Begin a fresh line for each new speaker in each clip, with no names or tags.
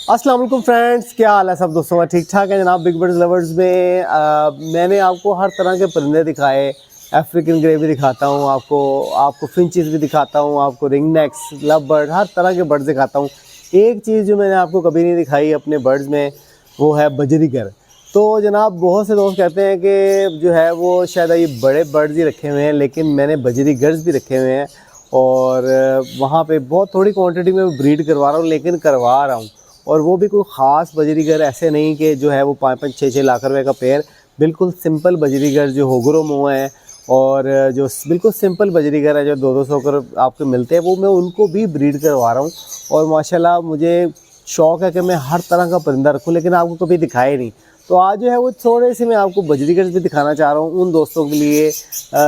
अस्सलाम वालेकुम फ्रेंड्स, क्या हाल है सब दोस्तों का? ठीक ठाक है जनाब। बिग बर्ड्स लवर्स में मैंने आपको हर तरह के परिंदे दिखाए। अफ्रीकन ग्रे भी दिखाता हूँ आपको फिंचेस भी दिखाता हूँ, आपको रिंग नेक्स, लव बर्ड, हर तरह के बर्ड्स दिखाता हूँ। एक चीज़ जो मैंने आपको कभी नहीं दिखाई अपने बर्ड्स में, वो है बजरीगर। तो जनाब बहुत से दोस्त कहते हैं कि जो है वो शायद ये बड़े बर्ड्स ही रखे हुए हैं, लेकिन मैंने बजरीगर्स भी रखे हुए हैं और वहाँ पे बहुत थोड़ी क्वांटिटी में ब्रीड करवा रहा हूँ, लेकिन करवा रहा हूँ। और वो भी कोई ख़ास बजरीगर ऐसे नहीं कि जो है वो 5-5, 6-6 लाख रुपए का पेयर। बिल्कुल सिंपल बजरीगर जो होगरो मुँह है और जो बिल्कुल सिंपल बजरीगर है जो 200-200 कर आपको मिलते हैं, वो मैं उनको भी ब्रीड करवा रहा हूँ। और माशाल्लाह मुझे शौक़ है कि मैं हर तरह का परिंदा रखूँ, लेकिन आपको कभी दिखाए नहीं। तो आज जो है वो थोड़े से मैं आपको बजरीगर भी दिखाना चाह रहा हूँ उन दोस्तों के लिए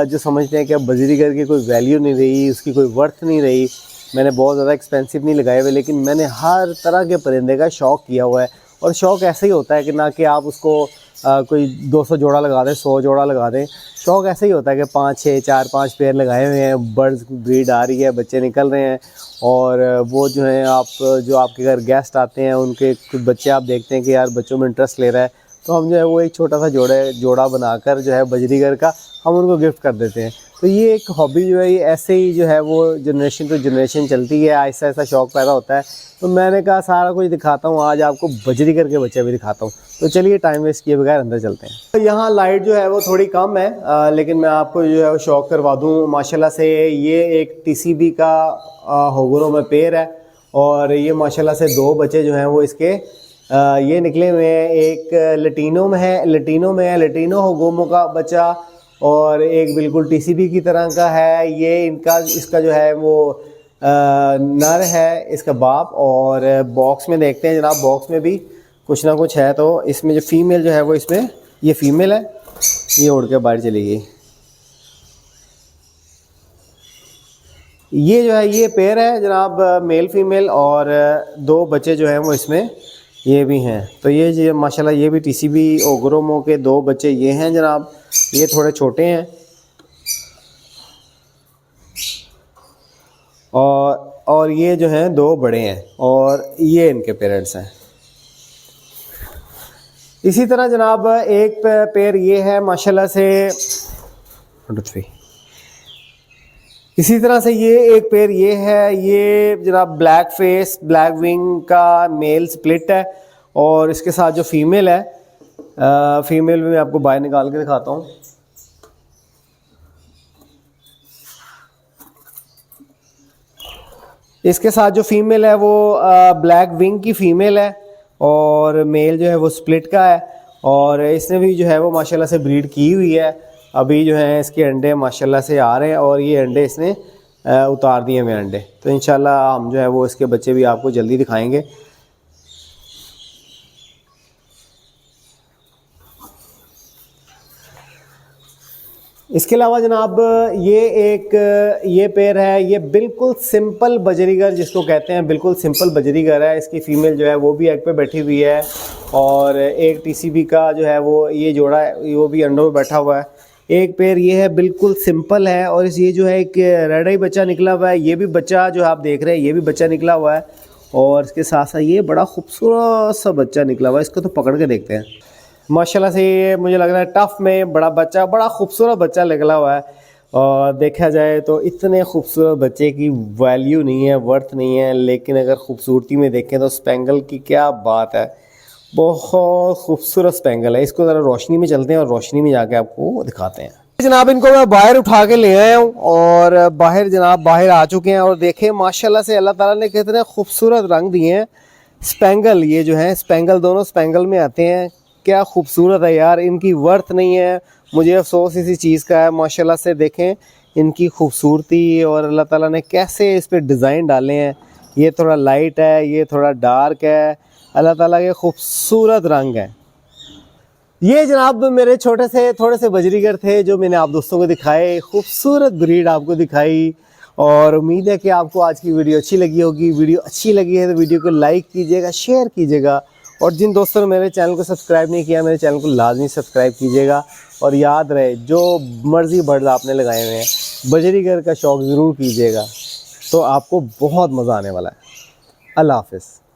जो समझते हैं कि अब बजरीगर की कोई वैल्यू नहीं रही, उसकी कोई वर्थ नहीं रही। मैंने बहुत ज़्यादा एक्सपेंसिव नहीं लगाए हुए, लेकिन मैंने हर तरह के परिंदे का शौक़ किया हुआ है। और शौक़ ऐसे ही होता है कि ना कि आप उसको कोई 200 जोड़ा लगा दें, 100 जोड़ा लगा दें। शौक़ ऐसे ही होता है कि 5-6, 4-5 पेयर लगाए हुए हैं, बर्ड्स ब्रीड आ रही है, बच्चे निकल रहे हैं। और वो जो है जो आपके घर गेस्ट आते हैं उनके कुछ बच्चे आप देखते हैं कि यार बच्चों में इंटरेस्ट ले रहा है, तो हम जो है वो एक छोटा सा जोड़ा बनाकर जो है बजरीगर का हम उनको गिफ्ट कर देते हैं। तो ये एक हॉबी जो है ये ऐसे ही जो है वो जनरेशन टू जनरेशन चलती है, ऐसा ऐसा शौक़ पैदा होता है। तो मैंने कहा सारा कुछ दिखाता हूँ, आज आपको बजरीगर के बच्चे भी दिखाता हूँ। तो चलिए टाइम वेस्ट किए बगैर अंदर चलते हैं। तो यहाँ लाइट जो है वो थोड़ी कम है, लेकिन मैं आपको जो है वो शौक़ करवा दूँ। माशाल्लाह से ये एक TCB का होगरो में पेयर है और ये माशाल्लाह से 2 बच्चे जो हैं वो इसके ये निकले हुए हैं। एक लटीनो में है, लटीनो होगोमो का बच्चा, और एक बिल्कुल TCB की तरह का है। ये इसका जो है वो नर है, इसका बाप। और बॉक्स में देखते हैं जनाब, बॉक्स में भी कुछ ना कुछ है। तो इसमें जो फीमेल जो है वो इसमें ये फीमेल है, ये उड़ के बाहर चली गई। ये जो है ये पेयर है जनाब, मेल फीमेल, और 2 बच्चे जो हैं वो इसमें ये भी हैं। तो ये जो माशाल्लाह ये भी TCB ओगरोमो के 2 बच्चे ये हैं जनाब। ये थोड़े छोटे हैं और ये जो हैं 2 बड़े हैं, और ये इनके पेरेंट्स हैं। इसी तरह जनाब एक पेयर ये है माशाल्लाह से 1 2 3। इसी तरह से ये एक पेयर ये है, ये जनाब ब्लैक फेस ब्लैक विंग का मेल स्प्लिट है। और इसके साथ जो फीमेल है, फीमेल में मैं आपको बाहर निकाल के दिखाता हूँ। इसके साथ जो फीमेल है वो ब्लैक विंग की फीमेल है, और मेल जो है वो स्प्लिट का है। और इसने भी जो है वो माशाल्लाह से ब्रीड की हुई है। अभी जो है इसके अंडे माशाल्लाह से आ रहे हैं, और ये अंडे इसने उतार दिए हुए अंडे। तो इंशाल्लाह हम जो है वो इसके बच्चे भी आपको जल्दी दिखाएंगे। इसके अलावा जनाब ये पेयर है, ये बिल्कुल सिंपल बजरीगर जिसको कहते हैं, बिल्कुल सिंपल बजरीगर है। इसकी फ़ीमेल जो है वो भी एग पे बैठी हुई है, और एक TCB का जो है वो ये जोड़ा है वो भी अंडों में बैठा हुआ है। एक पेयर ये है बिल्कुल सिंपल है, और ये जो है एक रेड आई बच्चा निकला हुआ है। ये भी बच्चा जो आप देख रहे हैं ये भी बच्चा निकला हुआ है, और इसके साथ साथ ये बड़ा खूबसूरत सा बच्चा निकला हुआ है। इसको तो पकड़ के देखते हैं। माशाल्लाह से ये मुझे लग रहा है टफ़ में बड़ा बच्चा, बड़ा खूबसूरत बच्चा निकला हुआ है। और देखा जाए तो इतने खूबसूरत बच्चे की वैल्यू नहीं है, वर्थ नहीं है, लेकिन अगर खूबसूरती में देखें तो स्पेंगल की क्या बात है, बहुत खूबसूरत स्पेंगल है। इसको ज़रा रोशनी में चलते हैं और रोशनी में जाके आपको दिखाते हैं। जनाब इनको मैं बाहर उठा के ले आया हूँ, और बाहर आ चुके हैं। और देखें माशाल्लाह से अल्लाह ताला ने कितने खूबसूरत रंग दिए हैं। स्पेंगल ये जो है स्पेंगल, दोनों स्पेंगल में आते हैं। क्या खूबसूरत है यार, इनकी वर्थ नहीं है। मुझे अफसोस इसी चीज़ का है। माशाल्लाह से देखें इनकी खूबसूरती, और अल्लाह ताला ने कैसे इस पे डिज़ाइन डाले हैं। ये थोड़ा लाइट है, ये थोड़ा डार्क है। अल्लाह ताला के खूबसूरत रंग हैं। ये जनाब मेरे थोड़े से बजरीगर थे जो मैंने आप दोस्तों को दिखाए, खूबसूरत ब्रीड आपको दिखाई। और उम्मीद है कि आपको आज की वीडियो अच्छी लगी होगी। वीडियो अच्छी लगी है तो वीडियो को लाइक कीजिएगा, शेयर कीजिएगा, और जिन दोस्तों ने मेरे चैनल को सब्सक्राइब नहीं किया, मेरे चैनल को लाजमी सब्सक्राइब कीजिएगा। और याद रहे जो मर्ज़ी बर्ड आपने लगाए हुए हैं, बजरीगर का शौक़ ज़रूर कीजिएगा, तो आपको बहुत मज़ा आने वाला है। अल्लाह हाफ़िज़।